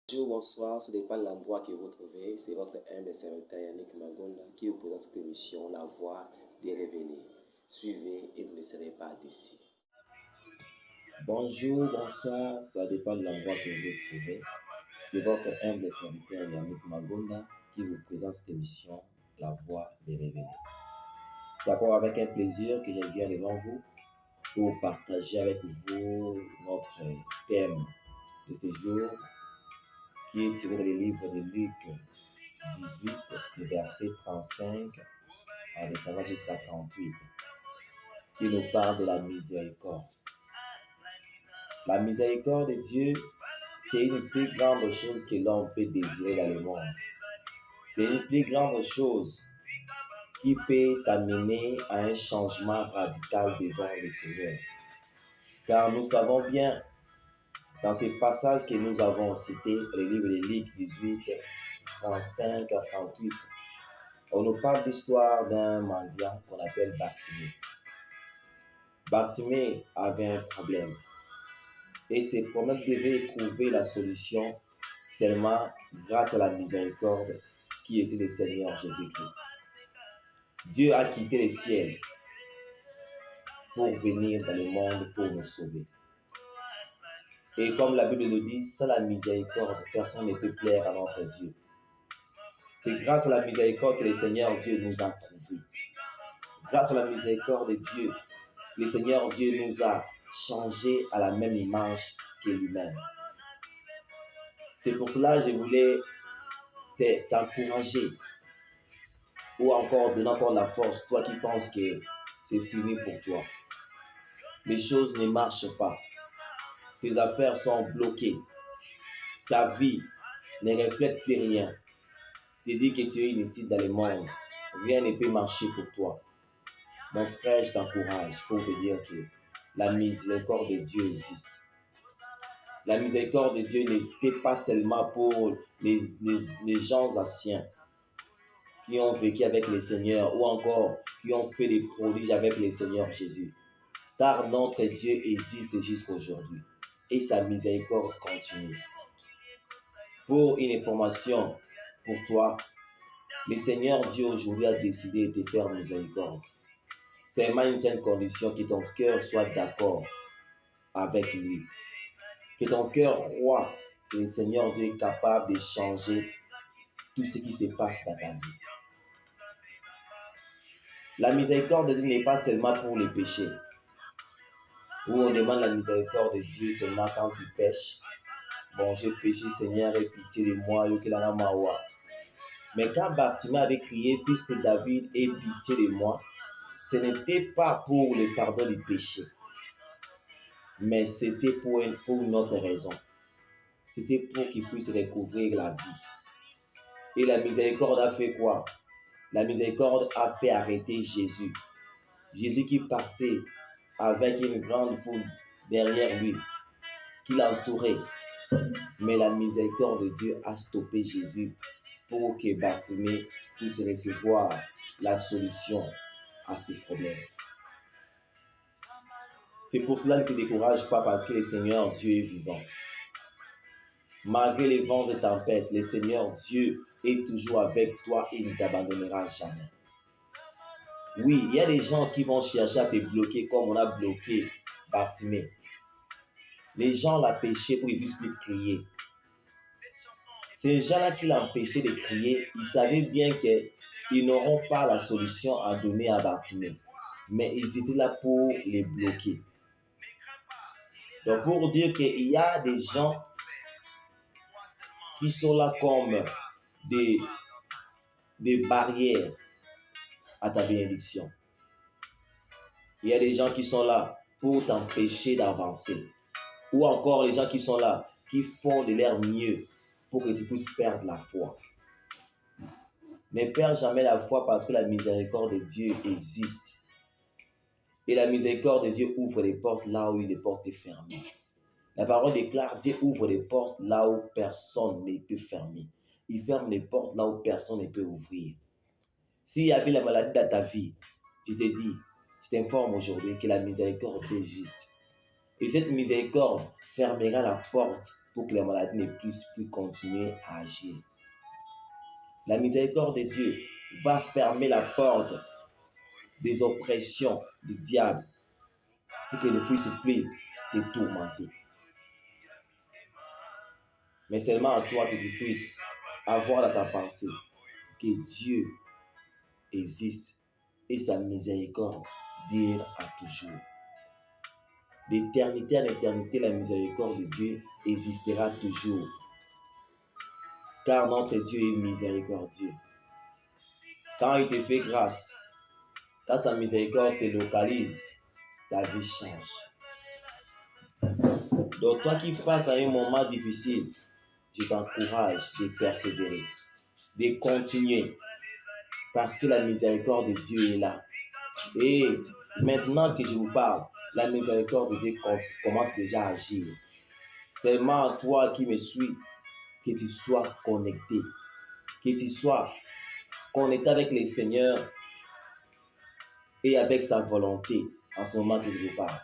Bonjour, bonsoir, ça dépend de l'endroit que vous trouvez. C'est votre humble serviteur Yannick Magonda qui vous présente cette émission, La Voix des Révélés. Suivez et vous ne serez pas déçus. Bonjour, bonsoir, ça dépend de l'endroit que vous trouvez. C'est votre humble serviteur Yannick Magonda qui vous présente cette émission, La Voix des Révélés. C'est d'abord avec un plaisir que je viens devant vous pour partager avec vous notre thème de ce jour, qui est tiré dans le livre de Luc 18, le verset 35 en descendant jusqu'à 38, qui nous parle de la miséricorde. La miséricorde de Dieu, c'est une plus grande chose que l'homme peut désirer dans le monde. C'est une plus grande chose qui peut t'amener à un changement radical devant le Seigneur. Car nous savons bien, dans ces passages que nous avons cités, le livre de Luc 18, 35 à 38, on nous parle de l'histoire d'un mendiant qu'on appelle Bartimée. Bartimée avait un problème et ce problème devait trouver la solution seulement grâce à la miséricorde qui était le Seigneur Jésus-Christ. Dieu a quitté le ciel pour venir dans le monde pour nous sauver. Et comme la Bible nous dit, sans la miséricorde, personne ne peut plaire à notre Dieu. C'est grâce à la miséricorde que le Seigneur Dieu nous a trouvés. Grâce à la miséricorde de Dieu, le Seigneur Dieu nous a changés à la même image que lui-même. C'est pour cela que je voulais t'encourager ou encore donner encore la force, toi qui penses que c'est fini pour toi. Les choses ne marchent pas. Tes affaires sont bloquées. Ta vie ne reflète plus rien. Tu te dis que tu es inutile dans le monde. Rien ne peut marcher pour toi. Mon frère, je t'encourage pour te dire que la miséricorde de Dieu existe. La miséricorde de Dieu n'était pas seulement pour les gens anciens qui ont vécu avec le Seigneur ou encore qui ont fait des prodiges avec le Seigneur Jésus. Car notre Dieu existe jusqu'à aujourd'hui et sa miséricorde continue. Pour une information pour toi, le Seigneur Dieu aujourd'hui a décidé de te faire miséricorde. C'est seulement une seule condition, que ton cœur soit d'accord avec lui. Que ton cœur croit que le Seigneur Dieu est capable de changer tout ce qui se passe dans ta vie. La miséricorde de Dieu n'est pas seulement pour les péchés, où on demande la miséricorde de Dieu seulement quand tu pêches. Bon, j'ai péché, Seigneur, aie pitié de moi, mais quand Bartimée avait crié, Fils de David, aie pitié de moi, ce n'était pas pour le pardon du péché, mais c'était pour une autre raison. C'était pour qu'il puisse recouvrir la vie. Et la miséricorde a fait quoi? La miséricorde a fait arrêter Jésus. Jésus qui partait avec une grande foule derrière lui, qui l'entourait. Mais la miséricorde de Dieu a stoppé Jésus pour que Bartimée puisse recevoir la solution à ses problèmes. C'est pour cela que ne te décourage pas, parce que le Seigneur Dieu est vivant. Malgré les vents et tempêtes, le Seigneur Dieu est toujours avec toi et il ne t'abandonnera jamais. Oui, il y a des gens qui vont chercher à te bloquer comme on a bloqué Bartimée. Les gens l'ont empêché pour qu'ils puissent plus crier. Ces gens-là qui l'ont empêché de crier, ils savaient bien qu'ils n'auront pas la solution à donner à Bartimée. Mais ils étaient là pour les bloquer. Donc pour dire qu'il y a des gens qui sont là comme des barrières à ta bénédiction. Il y a des gens qui sont là pour t'empêcher d'avancer. Ou encore les gens qui sont là, qui font de leur mieux pour que tu puisses perdre la foi. Ne perds jamais la foi, parce que la miséricorde de Dieu existe. Et la miséricorde de Dieu ouvre les portes là où les portes sont fermées. La parole déclare, Dieu ouvre les portes là où personne ne peut fermer. Il ferme les portes là où personne ne peut ouvrir. S'il y avait la maladie dans ta vie, je te dis, je t'informe aujourd'hui que la miséricorde existe. Et cette miséricorde fermera la porte pour que la maladie ne puisse plus continuer à agir. La miséricorde de Dieu va fermer la porte des oppressions du diable pour qu'il ne puisse plus te tourmenter. Mais seulement à toi que tu puisses avoir dans ta pensée que Dieu existe et sa miséricorde dure à toujours. D'éternité en éternité, la miséricorde de Dieu existera toujours. Car notre Dieu est miséricordieux. Quand il te fait grâce, quand sa miséricorde te localise, ta vie change. Donc toi qui passes à un moment difficile, je t'encourage de persévérer, de continuer, parce que la miséricorde de Dieu est là. Et maintenant que je vous parle, la miséricorde de Dieu commence déjà à agir. C'est seulement à toi qui me suis, que tu sois connecté, que tu sois connecté avec le Seigneur et avec sa volonté en ce moment que je vous parle.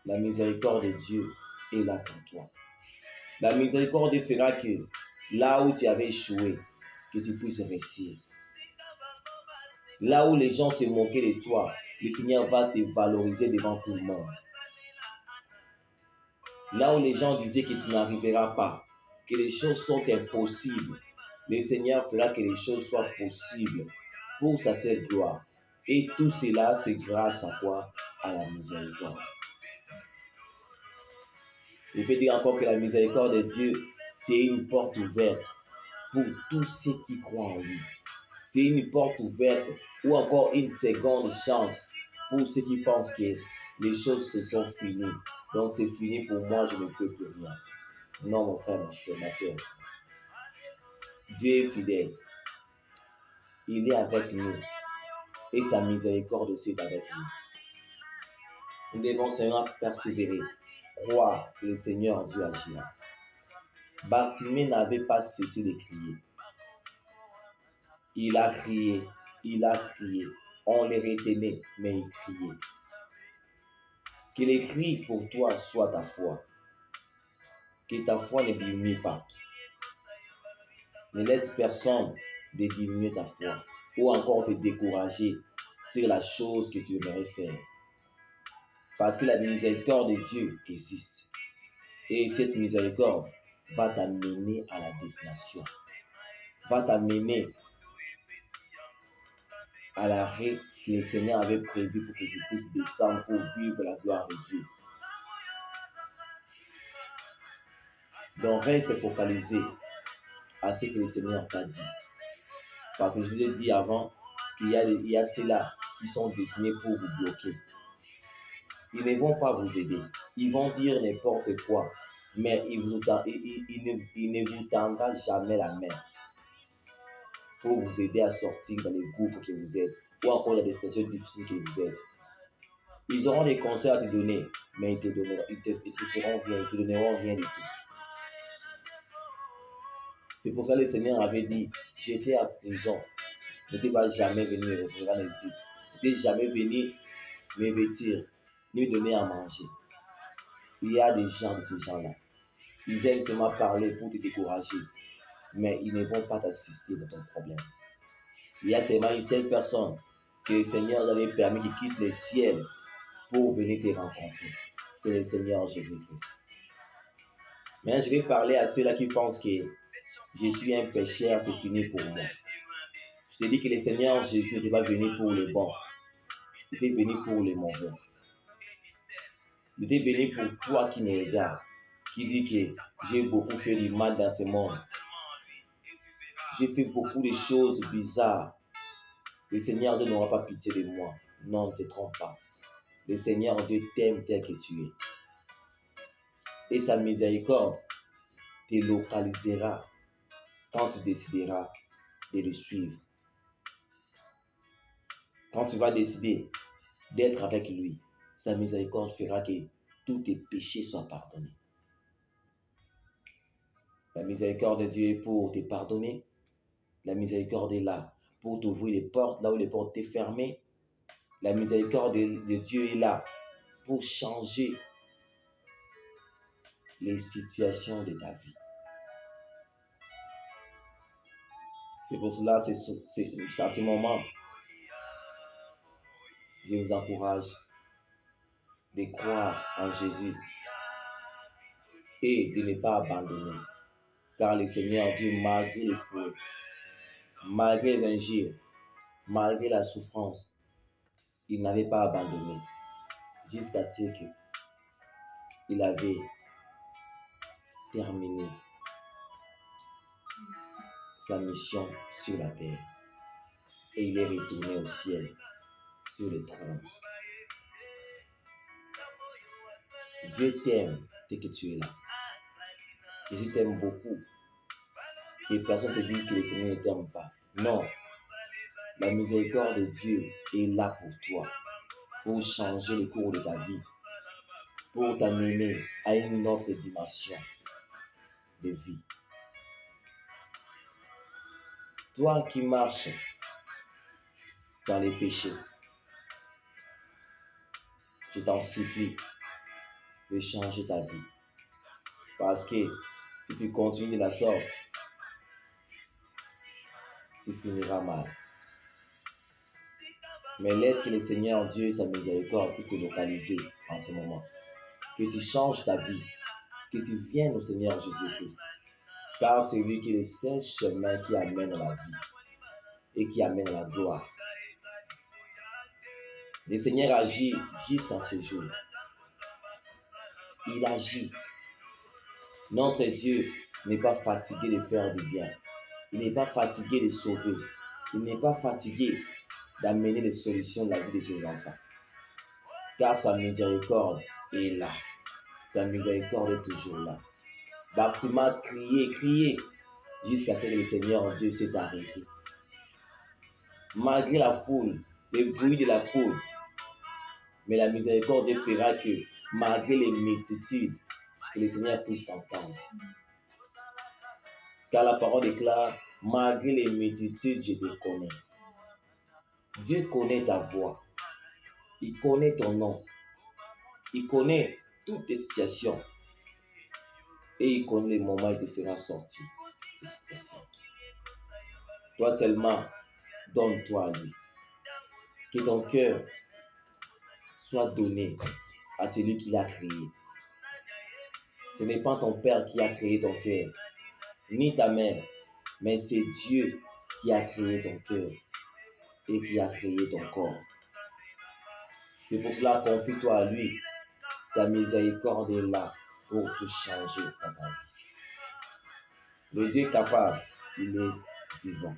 La miséricorde de Dieu est là pour toi. La miséricorde fera que là où tu avais échoué, que tu puisses réussir. Là où les gens se moquaient de toi, le Seigneur va te valoriser devant tout le monde. Là où les gens disaient que tu n'arriveras pas, que les choses sont impossibles, le Seigneur fera que les choses soient possibles pour sa seule gloire. Et tout cela, c'est grâce à quoi? À la miséricorde. Je peux dire encore que la miséricorde de Dieu, c'est une porte ouverte pour tous ceux qui croient en lui. C'est une porte ouverte ou encore une seconde chance pour ceux qui pensent que les choses se sont finies. Donc c'est fini pour moi, je ne peux plus rien. Non, mon frère, ma soeur. Dieu est fidèle. Il est avec nous. Et sa miséricorde aussi est avec nous. Nous devons seulement persévérer, croire que le Seigneur Dieu agira. Bartimée n'avait pas cessé de crier. Il a crié, il a crié. On les retenait, mais il criait. Que les cris pour toi soient ta foi. Que ta foi ne diminue pas. Ne laisse personne de diminuer ta foi ou encore te décourager sur la chose que tu aimerais faire. Parce que la miséricorde de Dieu existe. Et cette miséricorde va t'amener à la destination. Va t'amener à l'arrêt que le Seigneur avait prévu pour que tu puisses descendre pour vivre la gloire de Dieu. Donc reste focalisé à ce que le Seigneur t'a dit. Parce que je vous ai dit avant qu'il y a ceux-là qui sont destinés pour vous bloquer. Ils ne vont pas vous aider. Ils vont dire n'importe quoi. Mais il ne vous tendra jamais la main pour vous aider à sortir dans les gouffres que vous êtes ou encore dans des situations difficiles que vous êtes. Ils auront des conseils à te donner, mais ils te feront rien, ils te donneront rien du tout. C'est pour ça que le Seigneur avait dit, j'étais à prison, ne t'es pas jamais venu me reprendre, ne t'es jamais venu me vêtir, ni me donner à manger. Il y a des gens de ces gens-là. Ils aiment seulement parler pour te décourager, mais ils ne vont pas t'assister dans ton problème. Il y a seulement une seule personne que le Seigneur avait permis qu'il quitte le ciel pour venir te rencontrer. C'est le Seigneur Jésus-Christ. Mais je vais parler à ceux-là qui pensent que je suis un pécheur, c'est fini pour moi. Je te dis que le Seigneur Jésus n'était pas venu pour les bons. Il était venu pour les mauvais. Il était venu pour toi qui me regardes, qui dit que j'ai beaucoup fait du mal dans ce monde. J'ai fait beaucoup de choses bizarres. Le Seigneur Dieu n'aura pas pitié de moi. Non, ne te trompe pas. Le Seigneur Dieu t'aime tel que tu es. Et sa miséricorde te localisera quand tu décideras de le suivre. Quand tu vas décider d'être avec lui, sa miséricorde fera que tous tes péchés soient pardonnés. La miséricorde de Dieu est pour te pardonner. La miséricorde est là pour t'ouvrir les portes là où les portes étaient fermées. La miséricorde de Dieu est là pour changer les situations de ta vie. C'est pour cela, c'est à ce moment, je vous encourage de croire en Jésus et de ne pas abandonner. Car le Seigneur Dieu, malgré les fouets, malgré les injures, malgré la souffrance, il n'avait pas abandonné jusqu'à ce qu'il avait terminé sa mission sur la terre. Et il est retourné au ciel, sur le trône. Dieu t'aime dès que tu es là. Jésus t'aime beaucoup. Que personne te dise que le Seigneur ne t'aime pas. Non. La miséricorde de Dieu est là pour toi, pour changer le cours de ta vie, pour t'amener à une autre dimension de vie. Toi qui marches dans les péchés, je t'en supplie de changer ta vie. Parce que si tu continues de la sorte, tu finiras mal. Mais laisse que le Seigneur Dieu et sa miséricorde puissent te localiser en ce moment. Que tu changes ta vie, que tu viennes au Seigneur Jésus-Christ. Car c'est lui qui est le seul chemin qui amène à la vie et qui amène à la gloire. Le Seigneur agit jusqu'à ce jour. Il agit. Notre Dieu n'est pas fatigué de faire du bien. Il n'est pas fatigué de sauver. Il n'est pas fatigué d'amener les solutions de la vie de ses enfants. Car sa miséricorde est là. Sa miséricorde est toujours là. Bartimée criait, jusqu'à ce que le Seigneur Dieu s'est arrêté. Malgré la foule, le bruit de la foule, mais la miséricorde fera que, malgré les multitudes, que le Seigneur puisse t'entendre. Car la parole déclare, malgré les multitudes, je te connais. Dieu connaît ta voix. Il connaît ton nom. Il connaît toutes tes situations. Et il connaît les moments où il te fera sortir de ces situations. Toi seulement, donne-toi à lui. Que ton cœur soit donné à celui qui l'a créé. Ce n'est pas ton père qui a créé ton cœur, ni ta mère, mais c'est Dieu qui a créé ton cœur et qui a créé ton corps. C'est pour cela, confie-toi à lui. Sa miséricorde est là pour te changer dans ta vie. Le Dieu est capable, il est vivant.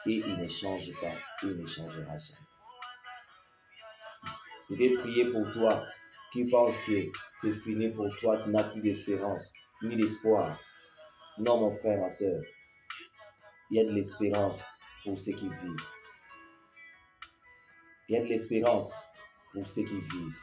Et il ne change pas, et il ne changera jamais. Je vais prier pour toi qui pense que c'est fini pour toi, tu n'as plus d'espérance, ni d'espoir. Non, mon frère, ma soeur, il y a de l'espérance pour ceux qui vivent. Il y a de l'espérance pour ceux qui vivent.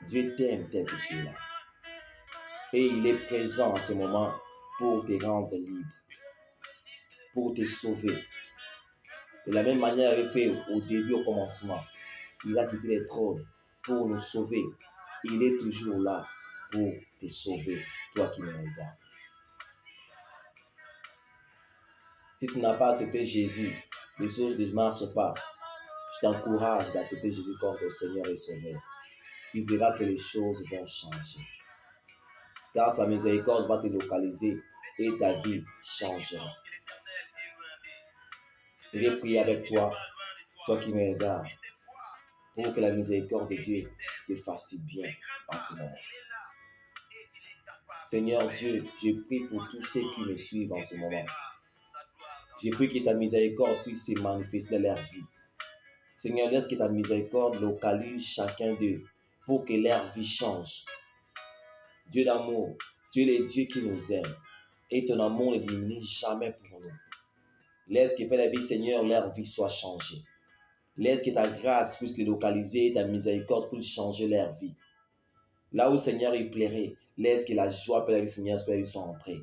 Dieu t'aime tel que tu es là. Et il est présent en ce moment pour te rendre libre, pour te sauver. De la même manière qu'il avait fait au début, au commencement. Il a quitté les trônes pour nous sauver. Il est toujours là pour te sauver, toi qui me regardes. Si tu n'as pas accepté Jésus, les choses ne marchent pas. Je t'encourage d'accepter Jésus comme ton Seigneur et Sauveur. Tu verras que les choses vont changer. Car sa miséricorde va te localiser et ta vie changera. Je vais prier avec toi, toi qui me regardes, pour que la miséricorde de Dieu te fasse du bien en ce moment. Seigneur Dieu, je prie pour tous ceux qui me suivent en ce moment. Je prie que ta miséricorde puisse se manifester dans leur vie. Seigneur, laisse que ta miséricorde localise chacun d'eux pour que leur vie change. Dieu d'amour, tu es le Dieu qui nous aime et ton amour ne diminue jamais pour nous. Laisse que, Père la vie, Seigneur, leur vie soit changée. Laisse que ta grâce puisse les localiser et ta miséricorde puisse changer leur vie. Là où, Seigneur, il plairait, laisse que la joie, Père la vie, Seigneur, soit entrée.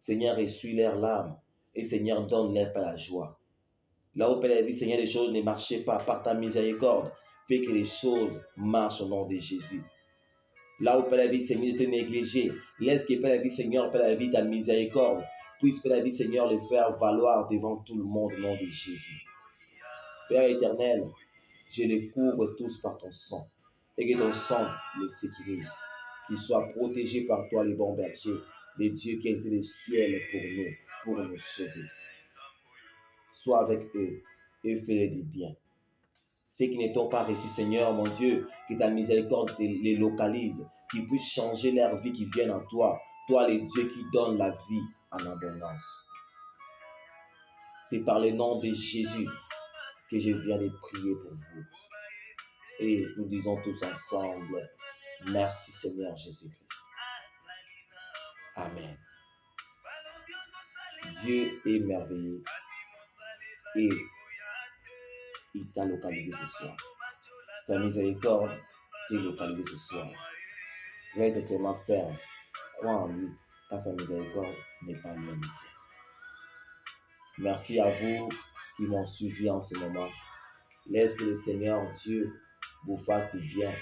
Seigneur, essuie leurs larmes et Seigneur, donne-leur la joie. Là où, Père la vie, Seigneur, les choses ne marchaient pas par ta miséricorde, fais que les choses marchent au nom de Jésus. Là où, Père la vie, Seigneur, était négligé, laisse que, Père la vie, Seigneur, Père la vie, ta miséricorde puisse, Père la vie, Seigneur, le faire valoir devant tout le monde au nom de Jésus. Père éternel, je les couvre tous par ton sang et que ton sang les sécurise, qu'ils soient protégés par toi, les bons bergers, les dieux qui étaient le ciel pour nous sauver. Sois avec eux et fais-les du bien. Ceux qui ne t'ont pas reçu, Seigneur, mon Dieu, que ta miséricorde les localise, qu'ils puissent changer leur vie, qui viennent en toi, toi, les dieux qui donnent la vie en abondance. C'est par le nom de Jésus que je viens de prier pour vous. Et nous disons tous ensemble, merci Seigneur Jésus-Christ. Amen. Dieu est merveilleux et il t'a localisé ce soir. Sa miséricorde t'a localisé ce soir. Reste seulement ferme. Crois en lui, car sa miséricorde n'est pas loin de toi. Merci à vous qui m'ont suivi en ce moment. Laisse que le Seigneur Dieu vous fasse du bien,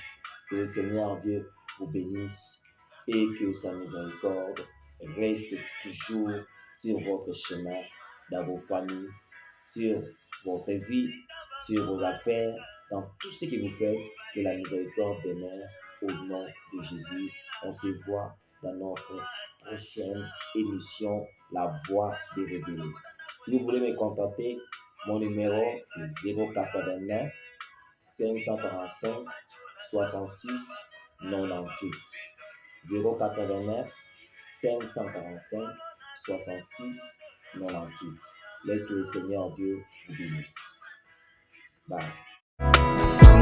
que le Seigneur Dieu vous bénisse et que sa miséricorde reste toujours sur votre chemin, dans vos familles, sur votre vie, sur vos affaires, dans tout ce que vous faites, que la miséricorde demeure au nom de Jésus. On se voit dans notre prochaine émission, La Voix des Révélés. Si vous voulez me contacter, mon numéro c'est 089 545 66 98. 089 545 66 98. Laisse que le Seigneur Dieu vous bénisse. Bye.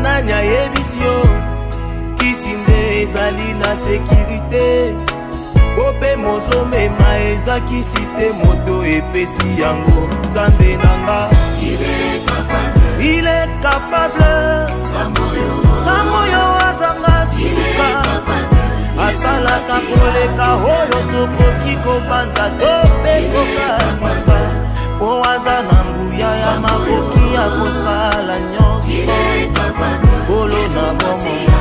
Nanya yebisio kisinde ezali na sécurité ope mozome maeza kisite moto epesi yango Nzambe nanga il est capable Samoyo azanga suka asalaka koleka oyo tokoki kobanza tope kokanisa po aza na nguya ya makoki ya kosala nyonso kolo na bomo